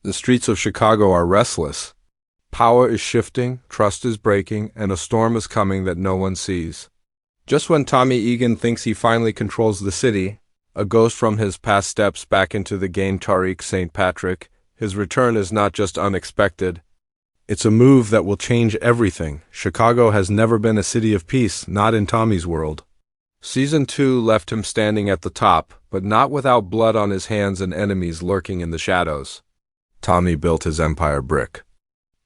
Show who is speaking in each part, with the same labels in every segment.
Speaker 1: The streets of Chicago are restless. Power is shifting, trust is breaking, and a storm is coming that no one sees. Just when Tommy Egan thinks he finally controls the city, a ghost from his past steps back into the game. Tariq St. His return is not just unexpected. It's a move that will change everything. Chicago has never been a city of peace, not in Tommy's world. Season 2 left him standing at the top, but not without blood on his hands and enemies lurking in the shadows. Tommy built his empire brick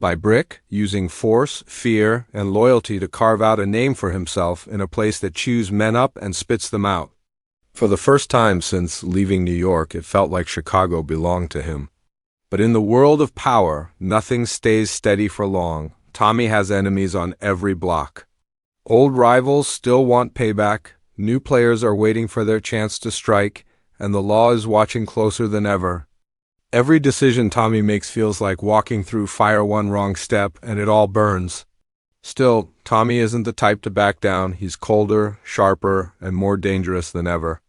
Speaker 1: by brick, using force, fear, and loyalty to carve out a name for himself in a place that chews men up and spits them out. For the first time since leaving New York, it felt like Chicago belonged to him. But in the world of power, nothing stays steady for long. Tommy has enemies on every block. Old rivals still want payback, new players are waiting for their chance to strike, and the law is watching closer than ever. Every decision Tommy makes feels like walking through fire. One wrong step, and it all burns. Still, Tommy isn't the type to back down. He's colder, sharper, and more dangerous than ever.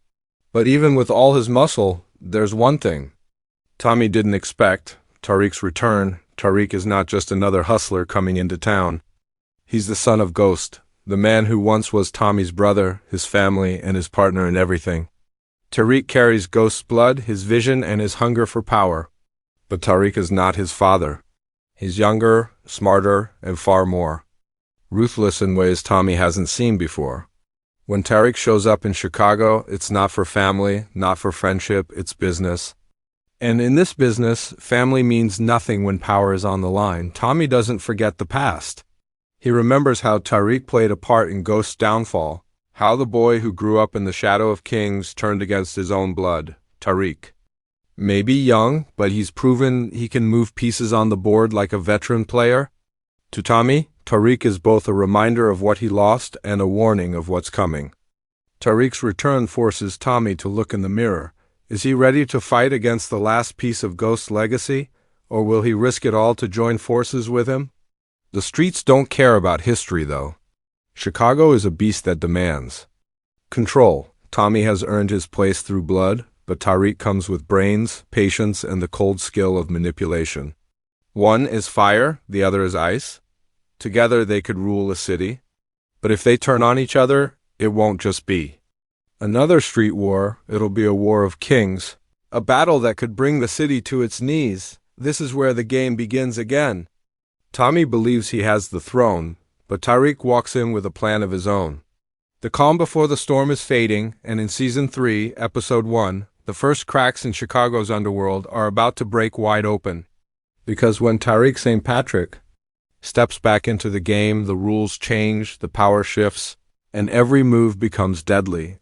Speaker 1: But even with all his muscle, there's one thing Tommy didn't expect: Tariq's return. Tariq is not just another hustler coming into town. He's the son of Ghost, the man who once was Tommy's brother, his family, and his partner in everything. Tariq carries Ghost's blood, his vision, and his hunger for power. But Tariq is not his father. He's younger, smarter, and far more ruthless in ways Tommy hasn't seen before. When Tariq shows up in Chicago, it's not for family, not for friendship, it's business. And in this business, family means nothing when power is on the line. Tommy doesn't forget the past. He remembers how Tariq played a part in Ghost's downfall, how the boy who grew up in the shadow of kings turned against his own blood. Tariq, maybe young, but he's proven he can move pieces on the board like a veteran player. To Tommy, Tariq is both a reminder of what he lost and a warning of what's coming. Tariq's return forces Tommy to look in the mirror. Is he ready to fight against the last piece of Ghost's legacy, or will he risk it all to join forces with him? The streets don't care about history, though. Chicago is a beast that demands control. Tommy has earned his place through blood, but Tariq comes with brains, patience, and the cold skill of manipulation. One is fire, the other is ice. Together they could rule a city. But if they turn on each other, it won't just be another street war, it'll be a war of kings, a battle that could bring the city to its knees. This is where the game begins again. Tommy believes he has the throne, but Tariq walks in with a plan of his own. The calm before the storm is fading, and in Season 3, Episode 1, the first cracks in Chicago's underworld are about to break wide open. Because when Tariq St. steps back into the game, the rules change, the power shifts, and every move becomes deadly.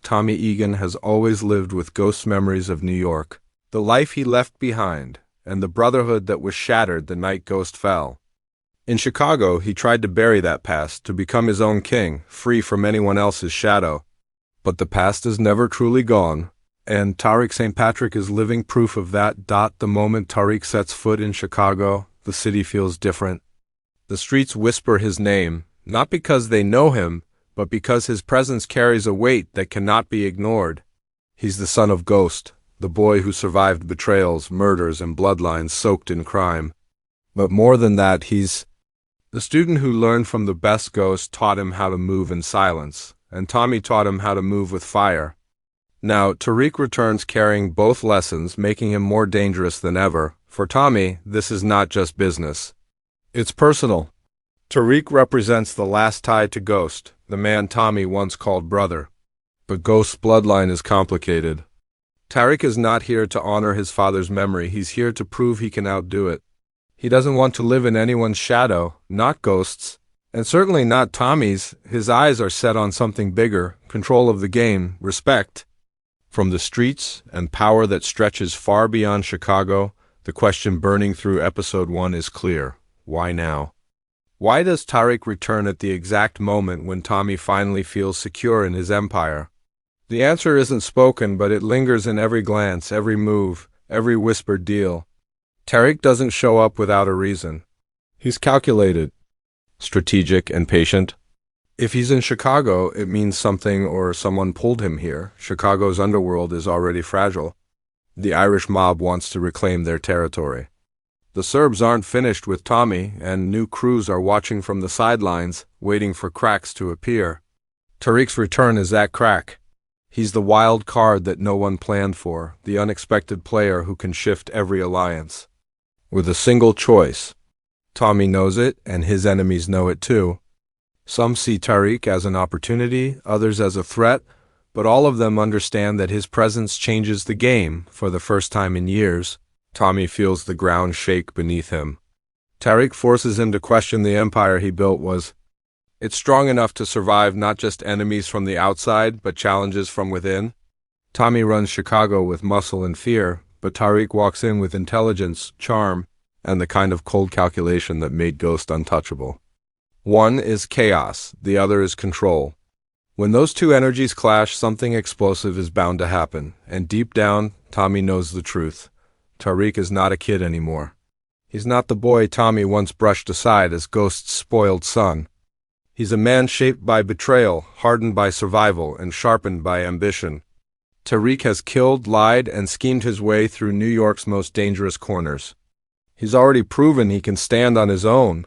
Speaker 1: Tommy Egan has always lived with ghost memories of New York, the life he left behind, and the brotherhood that was shattered the night Ghost fell. In Chicago, he tried to bury that past, to become his own king, free from anyone else's shadow. But the past is never truly gone, and Tariq St. is living proof of that. The moment Tariq sets foot in Chicago, the city feels different. The streets whisper his name, not because they know him, but because his presence carries a weight that cannot be ignored. He's the son of Ghost, the boy who survived betrayals, murders, and bloodlines soaked in crime. But more than that, he's the student who learned from the best. Ghost taught him how to move in silence, and Tommy taught him how to move with fire. Now, Tariq returns carrying both lessons, making him more dangerous than ever. For Tommy, this is not just business. It's personal. Tariq represents the last tie to Ghost, the man Tommy once called brother. But Ghost's bloodline is complicated. Tariq is not here to honor his father's memory. He's here to prove he can outdo it. He doesn't want to live in anyone's shadow, not Ghost's, and certainly not Tommy's. His eyes are set on something bigger: control of the game, respect. From the streets and power that stretches far beyond Chicago, the question burning through Episode 1 is clear: why now? Why does Tariq return at the exact moment when Tommy finally feels secure in his empire? The answer isn't spoken, but it lingers in every glance, every move, every whispered deal. Tariq doesn't show up without a reason. He's calculated, strategic, and patient. If he's in Chicago, it means something or someone pulled him here. Chicago's underworld is already fragile. The Irish mob wants to reclaim their territory. The Serbs aren't finished with Tommy, and new crews are watching from the sidelines, waiting for cracks to appear. Tariq's return is that crack. He's the wild card that no one planned for, the unexpected player who can shift every alliance. With a single choice. Tommy knows it, and his enemies know it too. Some see Tariq as an opportunity, others as a threat, but all of them understand that his presence changes the game. For the first time in years, Tommy feels the ground shake beneath him. Tariq forces him to question the empire he built. It's strong enough to survive not just enemies from the outside, but challenges from within? Tommy runs Chicago with muscle and fear, but Tariq walks in with intelligence, charm, and the kind of cold calculation that made Ghost untouchable. One is chaos, the other is control. When those two energies clash, something explosive is bound to happen, and deep down, Tommy knows the truth. Tariq is not a kid anymore. He's not the boy Tommy once brushed aside as Ghost's spoiled son. He's a man shaped by betrayal, hardened by survival, and sharpened by ambition. Tariq has killed, lied, and schemed his way through New York's most dangerous corners. He's already proven he can stand on his own.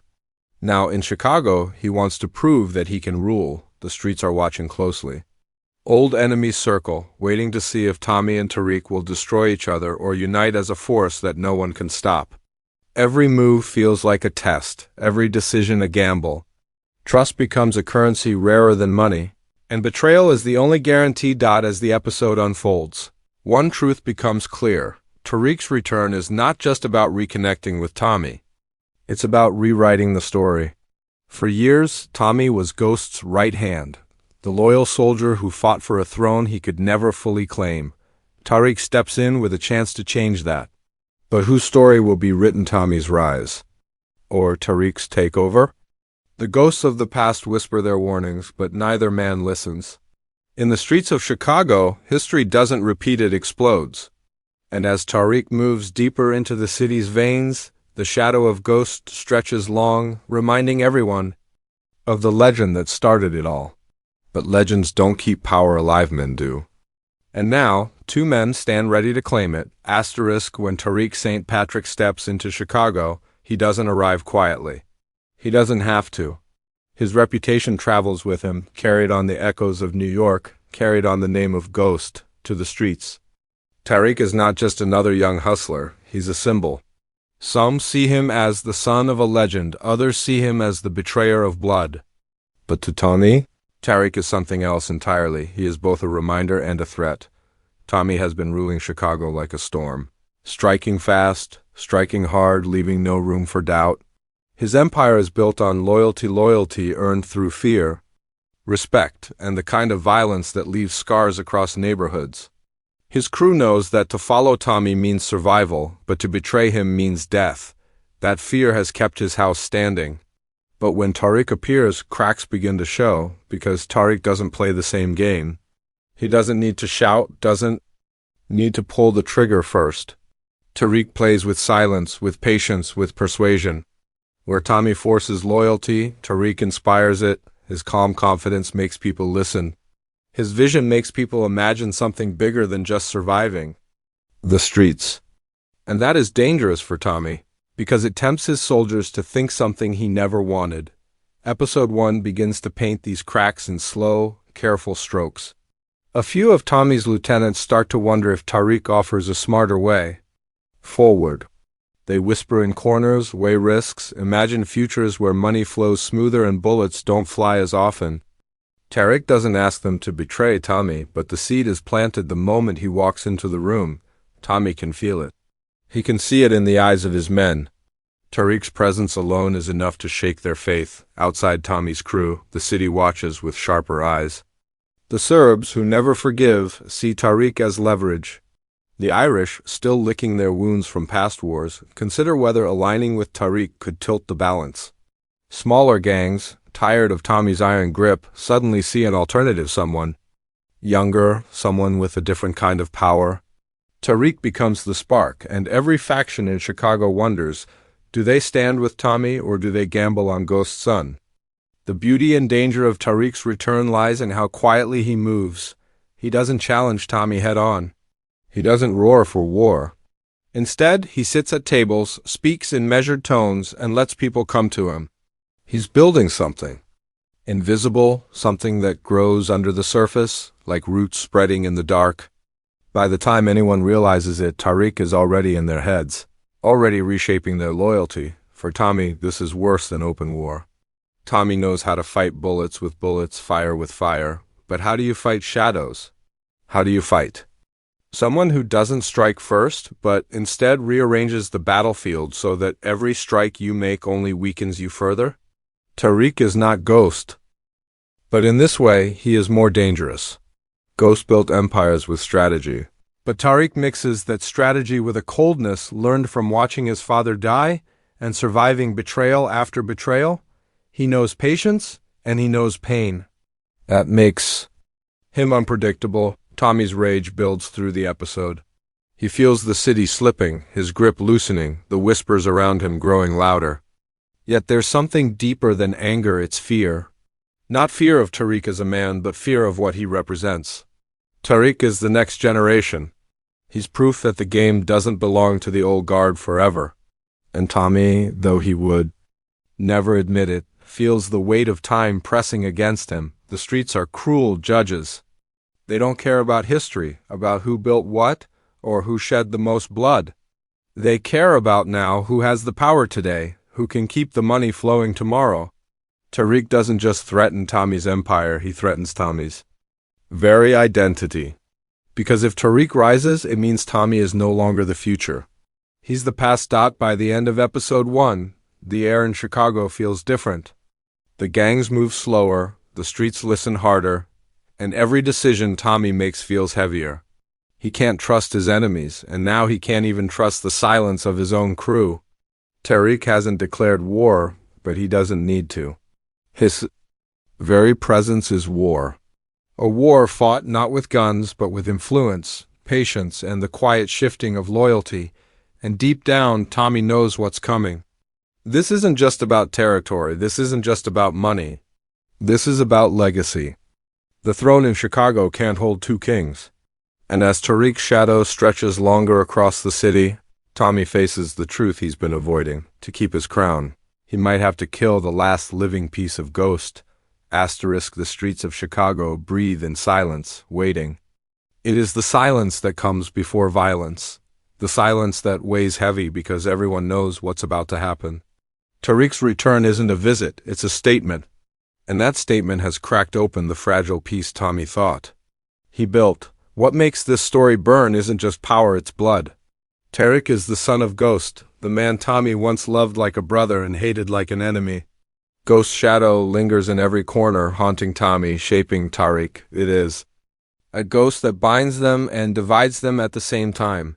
Speaker 1: Now, in Chicago, he wants to prove that he can rule. The streets are watching closely. Old enemies circle, waiting to see if Tommy and Tariq will destroy each other or unite as a force that no one can stop. Every move feels like a test, every decision a gamble. Trust becomes a currency rarer than money, and betrayal is the only guarantee. As the episode unfolds, one truth becomes clear. Tariq's return is not just about reconnecting with Tommy. It's about rewriting the story. For years, Tommy was Ghost's right hand, the loyal soldier who fought for a throne he could never fully claim. Tariq steps in with a chance to change that. But whose story will be written? Tommy's rise? Or Tariq's takeover? The ghosts of the past whisper their warnings, but neither man listens. In the streets of Chicago, history doesn't repeat, it explodes. And as Tariq moves deeper into the city's veins, the shadow of Ghost stretches long, reminding everyone of the legend that started it all. But legends don't keep power alive, men do. And now, two men stand ready to claim it. Asterisk, when Tariq St. Patrick steps into Chicago, he doesn't arrive quietly. He doesn't have to. His reputation travels with him, carried on the echoes of New York, carried on the name of Ghost, to the streets. Tariq is not just another young hustler, he's a symbol. Some see him as the son of a legend, others see him as the betrayer of blood. But to Tommy, Tariq is something else entirely. He is both a reminder and a threat. Tommy has been ruling Chicago like a storm, striking fast, striking hard, leaving no room for doubt. His empire is built on loyalty earned through fear, respect, and the kind of violence that leaves scars across neighborhoods. His crew knows that to follow Tommy means survival, but to betray him means death. That fear has kept his house standing. But when Tariq appears, cracks begin to show, because Tariq doesn't play the same game. He doesn't need to shout, doesn't need to pull the trigger first. Tariq plays with silence, with patience, with persuasion. Where Tommy forces loyalty, Tariq inspires it. His calm confidence makes people listen. His vision makes people imagine something bigger than just surviving. The streets. And that is dangerous for Tommy, because it tempts his soldiers to think something he never wanted. Episode 1 begins to paint these cracks in slow, careful strokes. A few of Tommy's lieutenants start to wonder if Tariq offers a smarter way forward. They whisper in corners, weigh risks, imagine futures where money flows smoother and bullets don't fly as often. Tariq doesn't ask them to betray Tommy, but the seed is planted the moment he walks into the room. Tommy can feel it. He can see it in the eyes of his men. Tariq's presence alone is enough to shake their faith. Outside Tommy's crew, the city watches with sharper eyes. The Serbs, who never forgive, see Tariq as leverage. The Irish, still licking their wounds from past wars, consider whether aligning with Tariq could tilt the balance. Smaller gangs, tired of Tommy's iron grip, suddenly see an alternative, someone younger, someone with a different kind of power. Tariq becomes the spark, and every faction in Chicago wonders, do they stand with Tommy or do they gamble on Ghost's son? The beauty and danger of Tariq's return lies in how quietly he moves. He doesn't challenge Tommy head on. He doesn't roar for war. Instead, he sits at tables, speaks in measured tones, and lets people come to him. He's building something. Invisible, something that grows under the surface, like roots spreading in the dark. By the time anyone realizes it, Tariq is already in their heads, already reshaping their loyalty. For Tommy, this is worse than open war. Tommy knows how to fight bullets with bullets, fire with fire. But how do you fight shadows? How do you fight? Someone who doesn't strike first, but instead rearranges the battlefield so that every strike you make only weakens you further? Tariq is not Ghost. But in this way, he is more dangerous. Ghost built empires with strategy. But Tariq mixes that strategy with a coldness learned from watching his father die and surviving betrayal after betrayal. He knows patience and he knows pain. That makes him unpredictable. Tommy's rage builds through the episode. He feels the city slipping, his grip loosening, the whispers around him growing louder. Yet there's something deeper than anger, it's fear. Not fear of Tariq as a man, but fear of what he represents. Tariq is the next generation. He's proof that the game doesn't belong to the old guard forever. And Tommy, though he would never admit it, feels the weight of time pressing against him. The streets are cruel judges. They don't care about history, about who built what, or who shed the most blood. They care about now who has the power today, who can keep the money flowing tomorrow. Tariq doesn't just threaten Tommy's empire, he threatens Tommy's very identity. Because if Tariq rises, it means Tommy is no longer the future. He's the past. By the end of episode 1, the air in Chicago feels different. The gangs move slower, the streets listen harder, and every decision Tommy makes feels heavier. He can't trust his enemies, and now he can't even trust the silence of his own crew. Tariq hasn't declared war, but he doesn't need to. His very presence is war. A war fought not with guns, but with influence, patience, and the quiet shifting of loyalty. And deep down, Tommy knows what's coming. This isn't just about territory. This isn't just about money. This is about legacy. The throne in Chicago can't hold two kings. And as Tariq's shadow stretches longer across the city, Tommy faces the truth he's been avoiding. To keep his crown, he might have to kill the last living piece of Ghost. Asterisk, the streets of Chicago breathe in silence, waiting. It is the silence that comes before violence. The silence that weighs heavy because everyone knows what's about to happen. Tariq's return isn't a visit, it's a statement. And that statement has cracked open the fragile peace Tommy thought he built. What makes this story burn isn't just power, it's blood. Tariq is the son of Ghost, the man Tommy once loved like a brother and hated like an enemy. Ghost's shadow lingers in every corner, haunting Tommy, shaping Tariq. It is a ghost that binds them and divides them at the same time.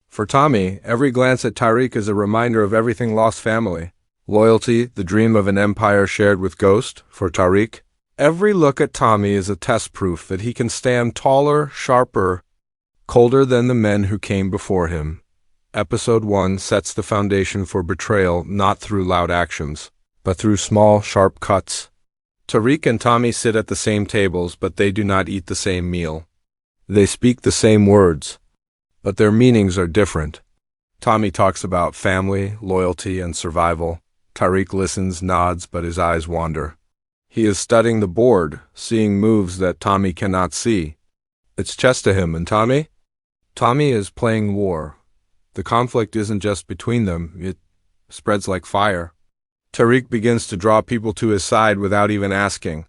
Speaker 1: For Tommy, every glance at Tariq is a reminder of everything lost family. Loyalty, the dream of an empire shared with Ghost. For Tariq, every look at Tommy is a test proof that he can stand taller, sharper, colder than the men who came before him. Episode 1 sets the foundation for betrayal not through loud actions, but through small, sharp cuts. Tariq and Tommy sit at the same tables, but they do not eat the same meal. They speak the same words, but their meanings are different. Tommy talks about family, loyalty, and survival. Tariq listens, nods, but his eyes wander. He is studying the board, seeing moves that Tommy cannot see. It's chess to him, and Tommy? Tommy is playing war. The conflict isn't just between them, it spreads like fire. Tariq begins to draw people to his side without even asking.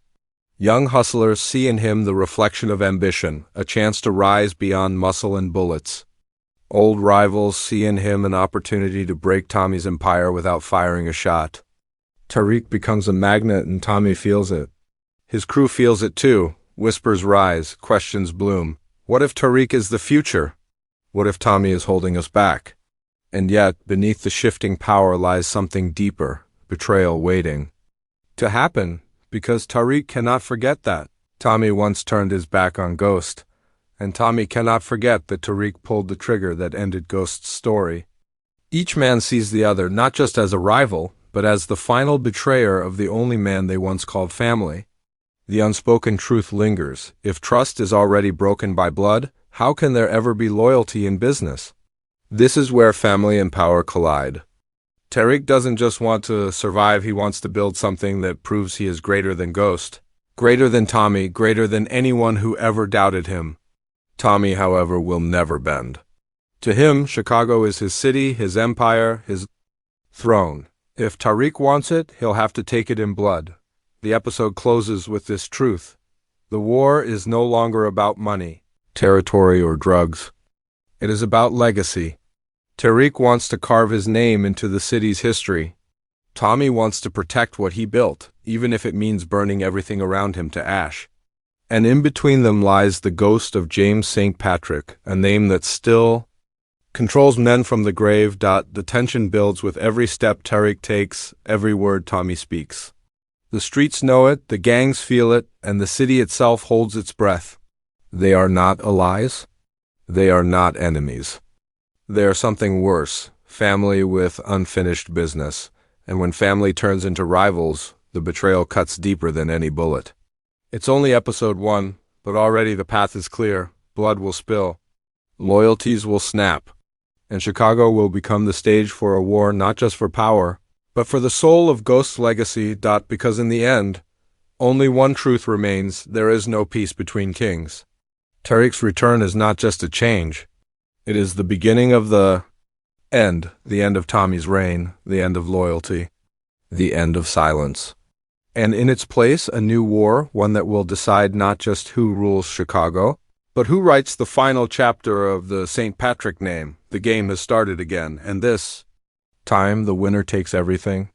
Speaker 1: Young hustlers see in him the reflection of ambition, a chance to rise beyond muscle and bullets. Old rivals see in him an opportunity to break Tommy's empire without firing a shot. Tariq becomes a magnet and Tommy feels it. His crew feels it too. Whispers rise, questions bloom. What if Tariq is the future? What if Tommy is holding us back? And yet, beneath the shifting power lies something deeper, betrayal waiting to happen, because Tariq cannot forget that. Tommy once turned his back on Ghost, and Tommy cannot forget that Tariq pulled the trigger that ended Ghost's story. Each man sees the other not just as a rival, but as the final betrayer of the only man they once called family. The unspoken truth lingers. If trust is already broken by blood, How can there ever be loyalty in business? This is where family and power collide. Tariq doesn't just want to survive, he wants to build something that proves he is greater than Ghost, greater than Tommy, greater than anyone who ever doubted him. Tommy, however, will never bend. To him, Chicago is his city, his empire, his throne. If Tariq wants it, he'll have to take it in blood. The episode closes with this truth. The war is no longer about money, territory, or drugs. It is about legacy. Tariq wants to carve his name into the city's history. Tommy wants to protect what he built, even if it means burning everything around him to ash. And in between them lies the ghost of James St. Patrick, a name that still controls men from the grave. The tension builds with every step Tariq takes, every word Tommy speaks. The streets know it, the gangs feel it, and the city itself holds its breath. They are not allies. They are not enemies. They are something worse, family with unfinished business. And when family turns into rivals, the betrayal cuts deeper than any bullet. It's only episode 1, but already the path is clear. Blood will spill. Loyalties will snap. And Chicago will become the stage for a war not just for power, but for the soul of Ghost's legacy. Because in the end, only one truth remains: there is no peace between kings. Tariq's return is not just a change. It is the beginning of the end of Tommy's reign, the end of loyalty, the end of silence. And in its place, a new war, one that will decide not just who rules Chicago, but who writes the final chapter of the St. Patrick name. The game has started again, and this time the winner takes everything.